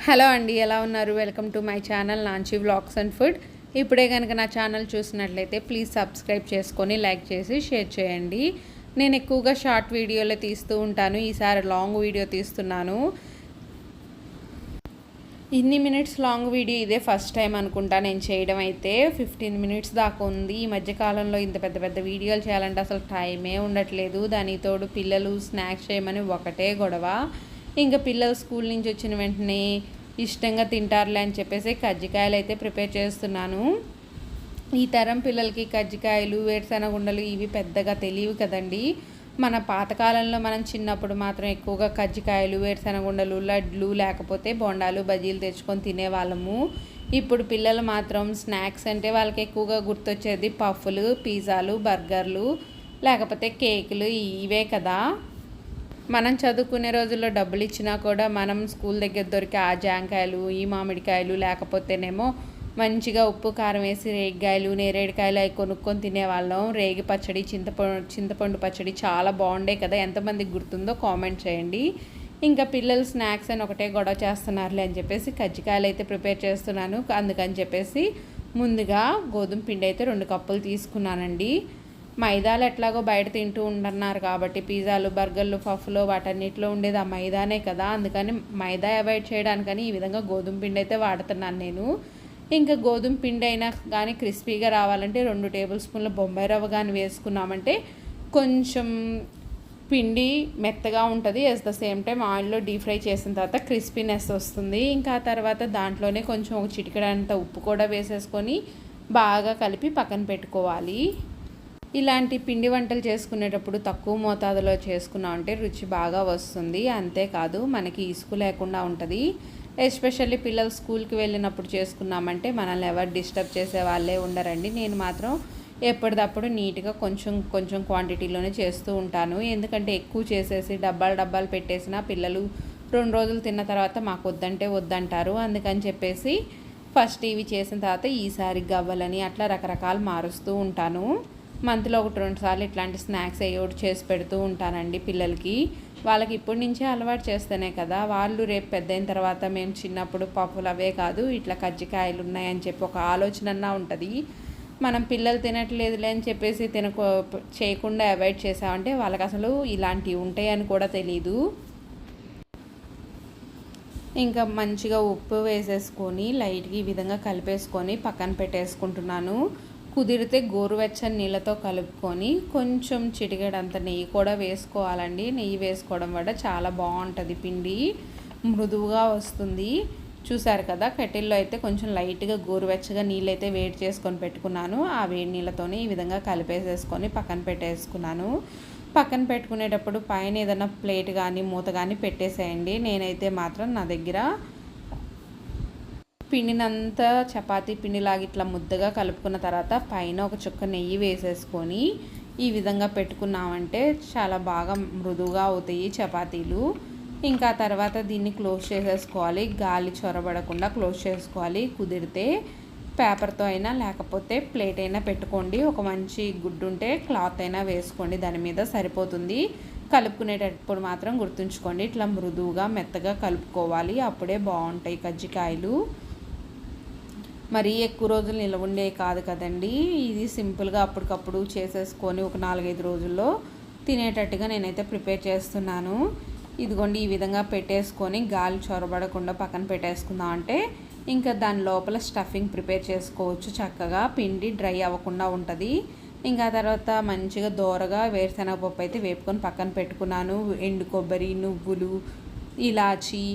Hello అండి, ఎలా ఉన్నారు? Welcome to my channel Nancy vlogs and food. ఇప్పుడే కనుక నా ఛానల్ చూసినట్లయితే ప్లీజ్ సబ్స్క్రైబ్ చేసుకొని లైక్ చేసి షేర్ చేయండి. నేను ఎక్కువగా షార్ట్ వీడియోలే తీస్తూ ఉంటాను. ఈసారి లాంగ్ వీడియో తీస్తున్నాను. ఇన్ని మినిట్స్ లాంగ్ వీడియో ఇదే ఫస్ట్ టైం అనుకుంటా నేను చేయడం. అయితే 15 మినిట్స్ దాకా ఉంది. ఈ మధ్యకాలంలో ఇంత పెద్ద పెద్ద వీడియోలు చేయాలంటే అసలు టైమే ఉండట్లేదు. దానికి తోడు పిల్లలు స్నాక్స్ చేయమని ఒకటే గొడవ. ఇంకా పిల్లలు స్కూల్ నుంచి వచ్చిన వెంటనే ఇష్టంగా తింటారులే అని చెప్పేసి కజ్జికాయలు అయితే ప్రిపేర్ చేస్తున్నాను. ఈ తరం పిల్లలకి కజ్జికాయలు, వేరుశనగుండలు ఇవి పెద్దగా తెలియవు కదండి. మన పాతకాలంలో మనం చిన్నప్పుడు మాత్రం ఎక్కువగా కజ్జికాయలు, వేరుశనగుండలు, లడ్లు లేకపోతే బొండాలు, బజ్జీలు తెచ్చుకొని తినేవాళ్ళము. ఇప్పుడు పిల్లలు మాత్రం స్నాక్స్ అంటే వాళ్ళకి ఎక్కువగా గుర్తొచ్చేది పఫ్ఫులు, పిజ్జాలు, బర్గర్లు లేకపోతే కేకులు ఇవే కదా. మనం చదువుకునే రోజుల్లో డబ్బులు ఇచ్చినా కూడా మనం స్కూల్ దగ్గర దొరికే ఆ జాంకాయలు, ఈ మామిడికాయలు లేకపోతేనేమో మంచిగా ఉప్పు కారం వేసి రేగికాయలు, నేరేడుకాయలు అవి కొనుక్కొని తినేవాళ్ళం. రేగి పచ్చడి, చింతపండు పచ్చడి చాలా బాగుండే కదా. ఎంతమందికి గుర్తుందో కామెంట్ చేయండి. ఇంకా పిల్లలు స్నాక్స్ అని ఒకటే గొడవ చేస్తున్నారులే అని చెప్పేసి కజ్జికాయలు అయితే ప్రిపేర్ చేస్తున్నాను. అందుకని చెప్పేసి ముందుగా గోధుమ పిండి అయితే 2 కప్పులు తీసుకున్నానండి. మైదాలు ఎట్లాగో బయట తింటూ ఉంటున్నారు కాబట్టి పిజ్జాలు, బర్గర్లు, పఫ్లు వాటన్నిటిలో ఉండేది ఆ మైదానే కదా. అందుకని మైదా అవాయిడ్ చేయడానికని ఈ విధంగా గోధుమ పిండి అయితే వాడుతున్నాను నేను. ఇంకా గోధుమ పిండి అయినా కానీ క్రిస్పీగా రావాలంటే 2 టేబుల్ స్పూన్ల బొంబాయి రవ్వ కానీ వేసుకున్నామంటే కొంచెం పిండి మెత్తగా ఉంటుంది. ఎట్ ద సేమ్ టైం ఆయిల్లో డీప్ ఫ్రై చేసిన తర్వాత క్రిస్పీనెస్ వస్తుంది. ఇంకా తర్వాత దాంట్లోనే కొంచెం ఒక చిటికెడంత ఉప్పు కూడా వేసేసుకొని బాగా కలిపి పక్కన పెట్టుకోవాలి. ఇలాంటి పిండి వంటలు చేసుకునేటప్పుడు తక్కువ మోతాదులో చేసుకున్నామంటే రుచి బాగా వస్తుంది. అంతేకాదు మనకి ఇసుకు లేకుండా ఉంటుంది. ఎస్పెషల్లీ పిల్లలు స్కూల్కి వెళ్ళినప్పుడు చేసుకున్నామంటే మనల్ని ఎవరు డిస్టర్బ్ చేసే వాళ్ళే ఉండరండి. నేను మాత్రం ఎప్పటికప్పుడు నీట్గా కొంచెం కొంచెం క్వాంటిటీలోనే చేస్తూ ఉంటాను. ఎందుకంటే ఎక్కువ చేసేసి డబ్బాలు పెట్టేసిన పిల్లలు 2 రోజులు తిన్న తర్వాత మాకు వద్దంటే వద్దంటారు. అందుకని చెప్పేసి ఫస్ట్ ఇవి చేసిన తర్వాత ఈసారి గవ్వలని అట్లా రకరకాలు మారుస్తూ ఉంటాను. మంత్లో 1-2 సార్లు ఇట్లాంటి స్నాక్స్ ఒకటి చేసి పెడుతూ ఉంటానండి పిల్లలకి. వాళ్ళకి ఇప్పటి నుంచే అలవాటు చేస్తేనే కదా వాళ్ళు రేపు పెద్దయిన తర్వాత మేము చిన్నప్పుడు పప్పులు అవే కాదు ఇట్లా కజ్జికాయలు ఉన్నాయని చెప్పి ఒక ఆలోచన ఉంటుంది. మనం పిల్లలు తినట్లేదులే అని చెప్పేసి చేయకుండా అవాయిడ్ చేసామంటే వాళ్ళకి అసలు ఇలాంటివి ఉంటాయని కూడా తెలీదు. ఇంకా మంచిగా ఉప్పు వేసేసుకొని లైట్గా ఈ విధంగా కలిపేసుకొని పక్కన పెట్టేసుకుంటున్నాను. కుదిరితే గోరువెచ్చని నీళ్ళతో కలుపుకొని కొంచెం చిటికెడంత నెయ్యి కూడా వేసుకోవాలండి. నెయ్యి వేసుకోవడం వల్ల చాలా బాగుంటుంది, పిండి మృదువుగా వస్తుంది. చూసారు కదా, కెటిల్లో అయితే కొంచెం లైట్గా గోరువెచ్చగా నీళ్ళు అయితే వేడి చేసుకొని పెట్టుకున్నాను. ఆ వేడి నీళ్ళతోనే ఈ విధంగా కలిపేసేసుకొని పక్కన పెట్టేసుకున్నాను. పక్కన పెట్టుకునేటప్పుడు పైన ఏదైనా ప్లేట్ కానీ మూత కానీ పెట్టేసేయండి. నేనైతే మాత్రం నా దగ్గర పిండినంతా చపాతీ పిండిలాగా ఇట్లా ముద్దగా కలుపుకున్న తర్వాత పైన ఒక చుక్క నెయ్యి వేసేసుకొని ఈ విధంగా పెట్టుకున్నామంటే చాలా బాగా మృదువుగా అవుతాయి చపాతీలు. ఇంకా తర్వాత దీన్ని క్లోజ్ చేసేసుకోవాలి. గాలి చొరబడకుండా క్లోజ్ చేసుకోవాలి. కుదిరితే పేపర్తో అయినా లేకపోతే ప్లేట్ అయినా పెట్టుకోండి. ఒక మంచి గుడ్డు ఉంటే క్లాత్ అయినా వేసుకోండి, దాని మీద సరిపోతుంది. కలుపుకునేటప్పుడు మాత్రం గుర్తుంచుకోండి, ఇట్లా మృదువుగా మెత్తగా కలుపుకోవాలి. అప్పుడే బాగుంటాయి కజ్జికాయలు. మరీ ఎక్కువ రోజులు నిల్వ ఉండే కాదు కదండి. ఇది సింపుల్గా అప్పటికప్పుడు చేసేసుకొని ఒక 4-5 రోజుల్లో తినేటట్టుగా నేనైతే ప్రిపేర్ చేస్తున్నాను. ఇదిగోండి ఈ విధంగా పెట్టేసుకొని గాలి చొరబడకుండా పక్కన పెట్టేసుకుందాం అంటే ఇంకా దాని లోపల స్టఫింగ్ ప్రిపేర్ చేసుకోవచ్చు. చక్కగా పిండి డ్రై అవ్వకుండా ఉంటుంది. ఇంకా తర్వాత మంచిగా దోరగా వేరుశనగపప్పు అయితే వేపుకొని పక్కన పెట్టుకున్నాను. ఎండు కొబ్బరి, నువ్వులు, ఇలాచి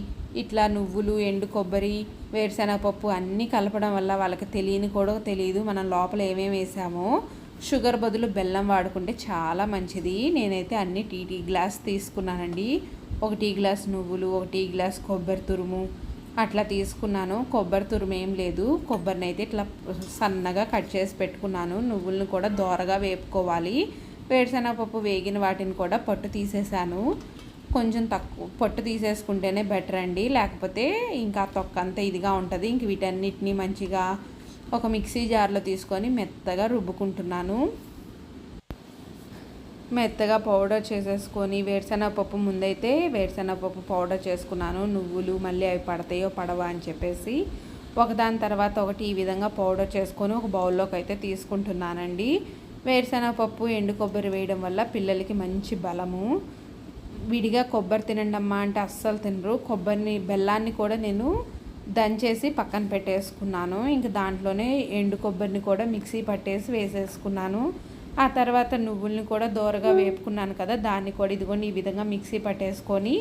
ఇట్లా నువ్వులు, ఎండు కొబ్బరి, వేరుశనగపప్పు అన్నీ కలపడం వల్ల వాళ్ళకి తెలియదు మనం లోపల ఏమేమి వేసామో. షుగర్ బదులు బెల్లం వాడుకుంటే చాలా మంచిది. నేనైతే అన్ని టీ గ్లాస్ తీసుకున్నానండి. 1 టీ గ్లాస్ నువ్వులు, 1 టీ గ్లాస్ కొబ్బరి తురుము అట్లా తీసుకున్నాను. కొబ్బరి తురుము ఏం లేదు, కొబ్బరిని అయితే ఇట్లా సన్నగా కట్ చేసి పెట్టుకున్నాను. నువ్వులను కూడా దోరగా వేపుకోవాలి. వేరుశనగపప్పు వేగిన వాటిని కూడా పొట్టు తీసేసాను. కొంచెం తక్కువ పొట్టు తీసేసుకుంటేనే బెటర్ అండి, లేకపోతే ఇంకా తొక్క అంతా ఇదిగా ఉంటుంది. ఇంక వీటన్నిటిని మంచిగా ఒక మిక్సీ జార్లో తీసుకొని మెత్తగా రుబ్బుకుంటున్నాను. మెత్తగా పౌడర్ చేసేసుకొని వేరుశనగపప్పు ముందైతే వేరుశనగపప్పు పౌడర్ చేసుకున్నాను. నువ్వులు మళ్ళీ అవి పడతాయో పడవా అని చెప్పేసి ఒకదాని తర్వాత ఒకటి ఈ విధంగా పౌడర్ చేసుకొని ఒక బౌల్లోకి అయితే తీసుకుంటున్నానండి. వేరుశనగపప్పు ఎండు కొబ్బరి వేయడం వల్ల పిల్లలకి మంచి బలము. విడిగా కొబ్బరి తినండి అమ్మా అంటే అస్సలు తినరు. బెల్లాన్ని కూడా నేను దంచేసి పక్కన పెట్టేసుకున్నాను. ఇంక దాంట్లోనే ఎండు కొబ్బరిని కూడా మిక్సీ పట్టేసి వేసేసుకున్నాను. ఆ తర్వాత నువ్వుల్ని కూడా దోరగా వేపుకున్నాను కదా, దాన్ని కూడా ఇదిగోండి ఈ విధంగా మిక్సీ పట్టేసుకొని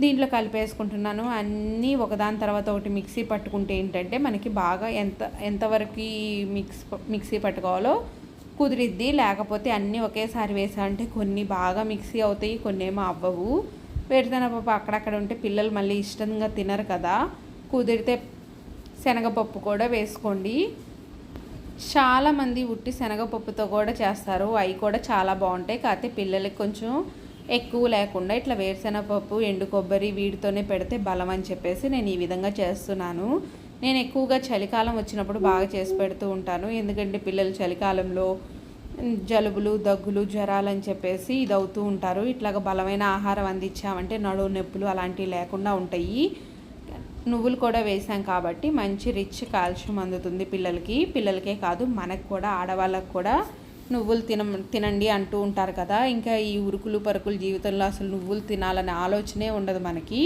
దీంట్లో కలిపేసుకుంటున్నాను. అన్నీ ఒకదాని తర్వాత ఒకటి మిక్సీ పట్టుకుంటే ఏంటంటే మనకి బాగా ఎంతవరకు మిక్సీ పట్టుకోవాలో కుదిరిద్ది. లేకపోతే అన్నీ ఒకేసారి వేసామంటే కొన్ని బాగా మిక్సీ అవుతాయి, కొన్ని ఏమో అవ్వవు. వేరుశనగపప్పు అక్కడక్కడ ఉంటే పిల్లలు మళ్ళీ ఇష్టంగా తినరు కదా. కుదిరితే శనగపప్పు కూడా వేసుకోండి. చాలామంది ఉట్టి శనగపప్పుతో కూడా చేస్తారు, అవి కూడా చాలా బాగుంటాయి. కాకపోతే పిల్లలకి కొంచెం ఎక్కువ లేకుండా ఇట్లా వేరుశనగపప్పు ఎండు కొబ్బరి వీటితోనే పెడితే బలం అని చెప్పేసి నేను ఈ విధంగా చేస్తున్నాను. నేను ఎక్కువగా చలికాలం వచ్చినప్పుడు బాగా చేసి పెడుతూ ఉంటాను. ఎందుకంటే పిల్లలు చలికాలంలో జలుబులు దగ్గులు జ్వరాలు అని చెప్పేసి ఇది అవుతూ ఉంటారు. ఇట్లాగ బలమైన ఆహారం అందించామంటే నడుము నొప్పులు అలాంటివి లేకుండా ఉంటాయి. నువ్వులు కూడా వేసాం కాబట్టి మంచి రిచ్ కాల్షియం అందుతుంది పిల్లలకే కాదు మనకు కూడా, ఆడవాళ్ళకు కూడా. నువ్వులు తినండి అంటూ ఉంటారు కదా. ఇంకా ఈ ఉరుకులు పరుకులు జీవితంలో అసలు నువ్వులు తినాలనే ఆలోచనే ఉండదు మనకి.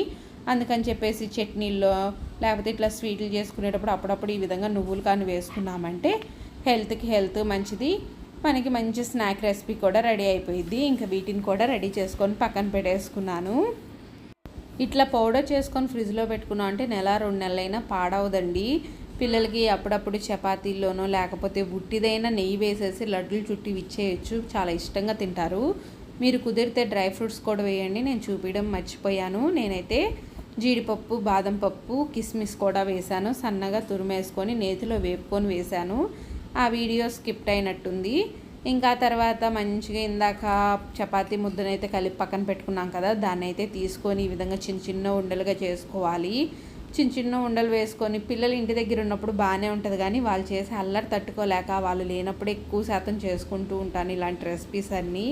అందుకని చెప్పేసి చట్నీల్లో లేకపోతే ఇట్లా స్వీట్లు చేసుకునేటప్పుడు అప్పుడప్పుడు ఈ విధంగా నువ్వులు కానీ వేసుకున్నామంటే హెల్త్కి హెల్త్ మంచిది. మనకి మంచి స్నాక్ రెసిపీ కూడా రెడీ అయిపోయింది. ఇంకా వీటిని కూడా రెడీ చేసుకొని పక్కన పెట్టేసుకున్నాను. ఇట్లా పౌడర్ చేసుకొని ఫ్రిడ్జ్లో పెట్టుకున్నాం అంటే 1-2 నెలలైనా పాడవదండి. పిల్లలకి అప్పుడప్పుడు చపాతీల్లోనో లేకపోతే ఉట్టిదైనా నెయ్యి వేసేసి లడ్డూలు చుట్టి ఇచ్చేయచ్చు, చాలా ఇష్టంగా తింటారు. మీరు కుదిరితే డ్రై ఫ్రూట్స్ కూడా వేయండి, నేను చూపించడం మర్చిపోయాను. నేనైతే జీడిపప్పు బాదం పప్పు కిస్మిస్ కూడా వేశాను, సన్నగా తురిమేసుకొని నేతిలో వేపుకొని వేశాను. ఆ వీడియో స్కిప్ అయినట్టుంది. ఇంకా తర్వాత మంచిగా ఇందాక చపాతీ ముద్దనైతే కలిపి పక్కన పెట్టుకున్నాం కదా, దాన్ని అయితే తీసుకొని ఈ విధంగా చిన్న చిన్న ఉండలుగా చేసుకోవాలి. చిన్న చిన్న ఉండలు వేసుకొని పిల్లలు ఇంటి దగ్గర ఉన్నప్పుడు బాగానే ఉంటుంది, కానీ వాళ్ళు చేసే అల్లరి తట్టుకోలేక వాళ్ళు లేనప్పుడు ఎక్కువ శాతం చేసుకుంటూ ఉంటాను ఇలాంటి రెసిపీస్ అన్నీ.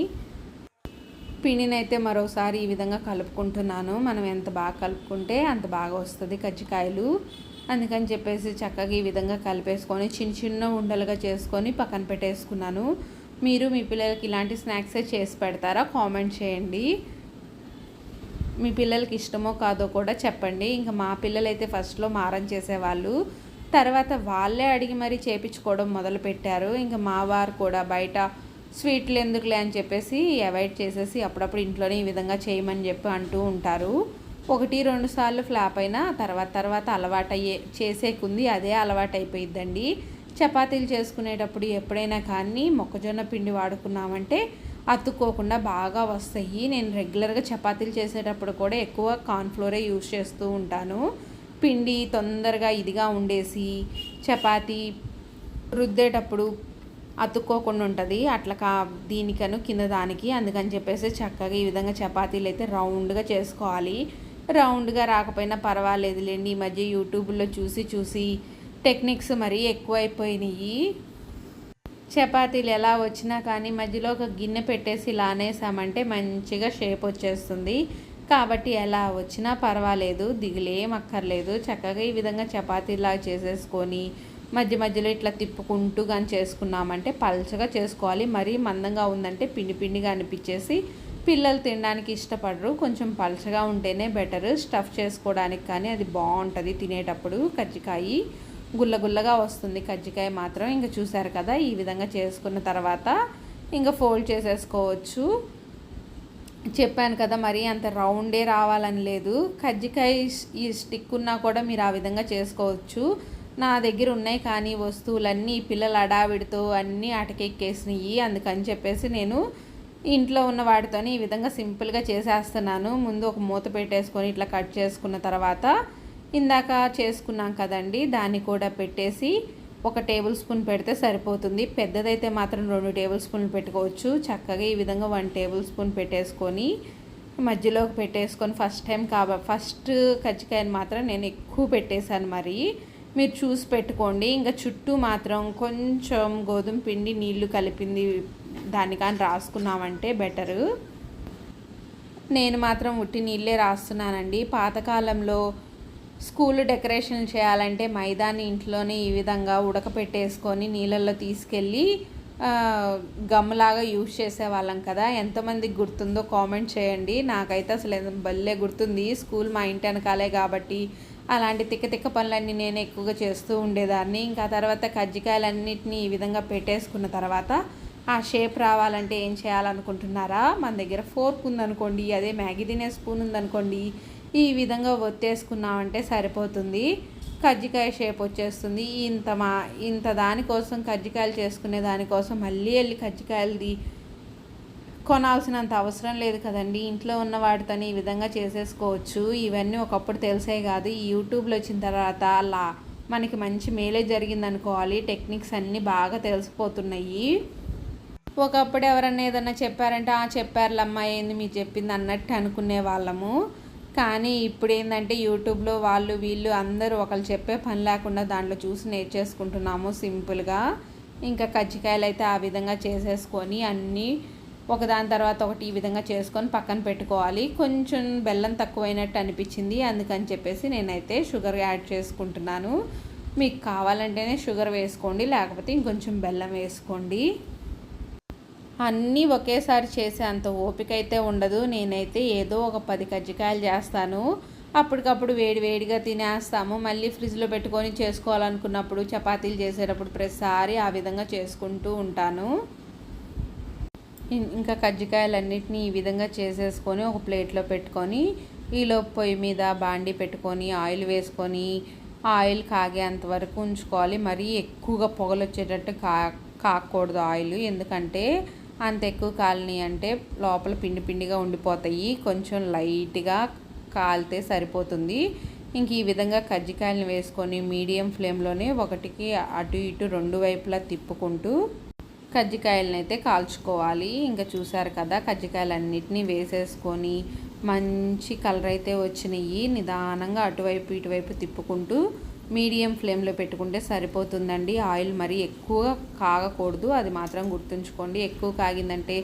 పిండినైతే మరోసారి ఈ విధంగా కలుపుకుంటున్నాను. మనం ఎంత బాగా కలుపుకుంటే అంత బాగా వస్తుంది కజ్జికాయలు. అందుకని చెప్పేసి చక్కగా ఈ విధంగా కలిపేసుకొని చిన్న చిన్న ఉండలుగా చేసుకొని పక్కన పెట్టేసుకున్నాను. మీరు మీ పిల్లలకి ఇలాంటి స్నాక్సే చేసి పెడతారా? కామెంట్ చేయండి. మీ పిల్లలకి ఇష్టమో కాదో కూడా చెప్పండి. ఇంకా మా పిల్లలైతే ఫస్ట్లో మారం చేసేవాళ్ళు, తర్వాత వాళ్ళే అడిగి మరీ చేపించుకోవడం మొదలుపెట్టారు. ఇంకా మా వారు కూడా బయట స్వీట్లు ఎందుకులే అని చెప్పేసి అవాయిడ్ చేసేసి అప్పుడప్పుడు ఇంట్లోనే ఈ విధంగా చేయమని చెప్పి అంటూ ఉంటారు. 1-2 సార్లు ఫ్లాప్ అయినా తర్వాత చేసేకుంది అదే అలవాటు అయిపోయిద్దండి. చపాతీలు చేసుకునేటప్పుడు ఎప్పుడైనా కానీ మొక్కజొన్న పిండి వాడుకున్నామంటే అతుక్కోకుండా బాగా వస్తాయి. నేను రెగ్యులర్గా చపాతీలు చేసేటప్పుడు కూడా ఎక్కువ కార్న్ఫ్లోరే యూజ్ చేస్తూ ఉంటాను. పిండి తొందరగా ఇదిగా ఉండేసి చపాతీ రుద్దేటప్పుడు అతుక్కోకుండా ఉంటుంది. అట్లా దీనికను కింద దానికి, అందుకని చెప్పేసి చక్కగా ఈ విధంగా చపాతీలు అయితే రౌండ్గా చేసుకోవాలి. రౌండ్గా రాకపోయినా పర్వాలేదులేండి, ఈ మధ్య యూట్యూబ్లో చూసి టెక్నిక్స్ మరీ ఎక్కువైపోయినాయి. చపాతీలు ఎలా వచ్చినా కానీ మధ్యలో ఒక గిన్నె పెట్టేసి ఇలా అనేసామంటే మంచిగా షేప్ వచ్చేస్తుంది. కాబట్టి ఎలా వచ్చినా పర్వాలేదు, దిగులేం అక్కర్లేదు. చక్కగా ఈ విధంగా చపాతీలాగా చేసేసుకొని మధ్యలో ఇట్లా తిప్పుకుంటూ కానీ చేసుకున్నామంటే పల్చగా చేసుకోవాలి. మరీ మందంగా ఉందంటే పిండిగా అనిపించేసి పిల్లలు తినడానికి ఇష్టపడరు. కొంచెం పల్చగా ఉంటేనే బెటర్, స్టఫ్ చేసుకోవడానికి కానీ అది బాగుంటుంది. తినేటప్పుడు కజ్జికాయ గుల్లగా వస్తుంది కజ్జికాయ మాత్రం. ఇంకా చూసారు కదా, ఈ విధంగా చేసుకున్న తర్వాత ఇంకా ఫోల్డ్ చేసేసుకోవచ్చు. చెప్పాను కదా, మరి అంత రౌండే రావాలని లేదు. కజ్జికాయ ఈ స్టిక్ ఉన్నా కూడా మీరు ఆ విధంగా చేసుకోవచ్చు. నా దగ్గర ఉన్నాయి కానీ వస్తువులన్నీ పిల్లల అడావిడితో అన్నీ అటకెక్కేసినాయి. అందుకని చెప్పేసి నేను ఇంట్లో ఉన్న వాటితోనే ఈ విధంగా సింపుల్గా చేసేస్తున్నాను. ముందు ఒక మూత పెట్టేసుకొని ఇట్లా కట్ చేసుకున్న తర్వాత ఇందాక చేసుకున్నాం కదండి, దాన్ని కూడా పెట్టేసి 1 టేబుల్ స్పూన్ పెడితే సరిపోతుంది. పెద్దదైతే మాత్రం 2 టేబుల్ స్పూన్లు పెట్టుకోవచ్చు. చక్కగా ఈ విధంగా 1 టేబుల్ స్పూన్ పెట్టేసుకొని మధ్యలోకి పెట్టేసుకొని ఫస్ట్ కజ్జికాయని మాత్రం నేను ఎక్కువ పెట్టేశాను. మరి మీరు చూసి పెట్టుకోండి. ఇంకా చుట్టూ మాత్రం కొంచెం గోధుమ పిండి నీళ్లు కలిపింది దాన్ని కానీ రాసుకున్నామంటే బెటరు. నేను మాత్రం ఉట్టి నీళ్ళే రాస్తున్నానండి. పాతకాలంలో స్కూల్ డెకరేషన్ చేయాలంటే మైదాని ఇంట్లోనే ఈ విధంగా ఉడకపెట్టేసుకొని నీళ్ళల్లో తీసుకెళ్ళి గమ్లాగా యూజ్ చేసేవాళ్ళం కదా. ఎంతమందికి గుర్తుందో కామెంట్ చేయండి. నాకైతే అసలు భలే గుర్తుంది. స్కూల్ మా ఇంటి వెనకాలే కాబట్టి అలాంటి తిక్క తిక్క పనులన్నీ నేను ఎక్కువగా చేస్తూ ఉండేదాన్ని. ఇంకా తర్వాత కజ్జికాయలన్నిటినీ ఈ విధంగా పెట్టేసుకున్న తర్వాత ఆ షేప్ రావాలంటే ఏం చేయాలనుకుంటున్నారా? మన దగ్గర ఫోర్క్ ఉందనుకోండి, అదే మ్యాగీ తినే స్పూన్ ఉందనుకోండి, ఈ విధంగా ఒత్తేసుకున్నామంటే సరిపోతుంది. కజ్జికాయ షేప్ వచ్చేస్తుంది. ఇంత దానికోసం కజ్జికాయలు చేసుకునే దానికోసం మళ్ళీ వెళ్ళి కజ్జికాయలది కొనాల్సినంత అవసరం లేదు కదండి. ఇంట్లో ఉన్న వాటితోనే ఈ విధంగా చేసేసుకోవచ్చు. ఇవన్నీ ఒకప్పుడు తెలిసే కాదు. ఈ యూట్యూబ్లో వచ్చిన తర్వాత అలా మనకి మంచి మేలే జరిగిందనుకోవాలి. టెక్నిక్స్ అన్నీ బాగా తెలిసిపోతున్నాయి. ఒకప్పుడు ఎవరన్నా ఏదన్నా చెప్పారంటే చెప్పారులమ్మా ఏంది మీరు చెప్పింది అన్నట్టు అనుకునే వాళ్ళము. కానీ ఇప్పుడు ఏంటంటే యూట్యూబ్లో వాళ్ళు వీళ్ళు అందరూ ఒకళ్ళు చెప్పే పని లేకుండా దాంట్లో చూసి నేర్చేసుకుంటున్నాము సింపుల్గా. ఇంకా కజ్జికాయలు అయితే ఆ విధంగా చేసేసుకొని అన్నీ ఒకదాని తర్వాత ఒకటి ఈ విధంగా చేసుకొని పక్కన పెట్టుకోవాలి. కొంచెం బెల్లం తక్కువైనట్టు అనిపించింది, అందుకని చెప్పేసి నేనైతే షుగర్ యాడ్ చేసుకుంటున్నాను. మీకు కావాలంటేనే షుగర్ వేసుకోండి, లేకపోతే ఇంకొంచెం బెల్లం వేసుకోండి. అన్నీ ఒకేసారి చేసే అంత ఓపిక అయితే ఉండదు. నేనైతే ఏదో ఒక 10 కజ్జికాయలు చేస్తాను. అప్పటికప్పుడు వేడిగా తినేస్తాము. మళ్ళీ ఫ్రిడ్జ్లో పెట్టుకొని చేసుకోవాలనుకున్నప్పుడు చపాతీలు చేసేటప్పుడు ప్రతిసారి ఆ విధంగా చేసుకుంటూ ఉంటాను. ఇంకా కజ్జికాయలన్నిటినీ ఈ విధంగా చేసేసుకొని ఒక ప్లేట్లో పెట్టుకొని ఈలోపు పొయ్యి మీద బాండి పెట్టుకొని ఆయిల్ వేసుకొని ఆయిల్ కాగేంత వరకు ఉంచుకోవాలి. మరీ ఎక్కువగా పొగలు వచ్చేటట్టు కాకూడదు ఆయిల్. ఎందుకంటే అంత ఎక్కువ కాలని అంటే లోపల పిండిగా ఉండిపోతాయి. కొంచెం లైట్గా కాలితే సరిపోతుంది. ఇంక ఈ విధంగా కజ్జికాయలను వేసుకొని మీడియం ఫ్లేమ్లోనే ఒకటికి అటు ఇటు 2 వైపులా తిప్పుకుంటూ కజ్జికాయలను అయితే కాల్చుకోవాలి. ఇంకా చూసారు కదా, కజ్జికాయలన్నిటినీ వేసేసుకొని మంచి కలర్ అయితే వచ్చినాయి. నిదానంగా అటువైపు ఇటువైపు తిప్పుకుంటూ మీడియం ఫ్లేమ్లో పెట్టుకుంటే సరిపోతుందండి. ఆయిల్ మరీ ఎక్కువ కాగకూడదు, అది మాత్రం గుర్తుంచుకోండి. ఎక్కువ కాగిందంటే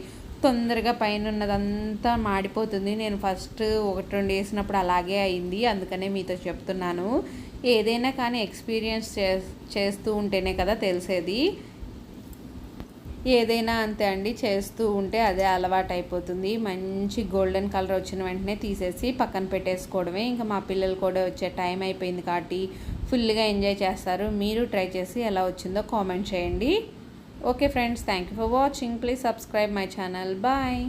తొందరగా పైన ఉన్నదంతా మాడిపోతుంది. నేను ఫస్ట్ 1-2 వేసినప్పుడు అలాగే అయింది, అందుకనే మీతో చెప్తున్నాను. ఏదైనా కానీ ఎక్స్పీరియన్స్ చేస్తూ ఉంటేనే కదా తెలిసేది. ఏదైనా అంతే అండి, చేస్తూ ఉంటే అదే అలవాటు అయిపోతుంది. మంచి గోల్డెన్ కలర్ వచ్చిన వెంటనే తీసేసి పక్కన పెట్టేసుకోవడమే. ఇంకా మా పిల్లలు కూడా వచ్చే టైం అయిపోయింది కాబట్టి ఫుల్గా ఎంజాయ్ చేస్తారు. మీరు ట్రై చేసి ఎలా వచ్చిందో కామెంట్ చేయండి. Okay friends, thank you for watching. Please subscribe my channel. Bye.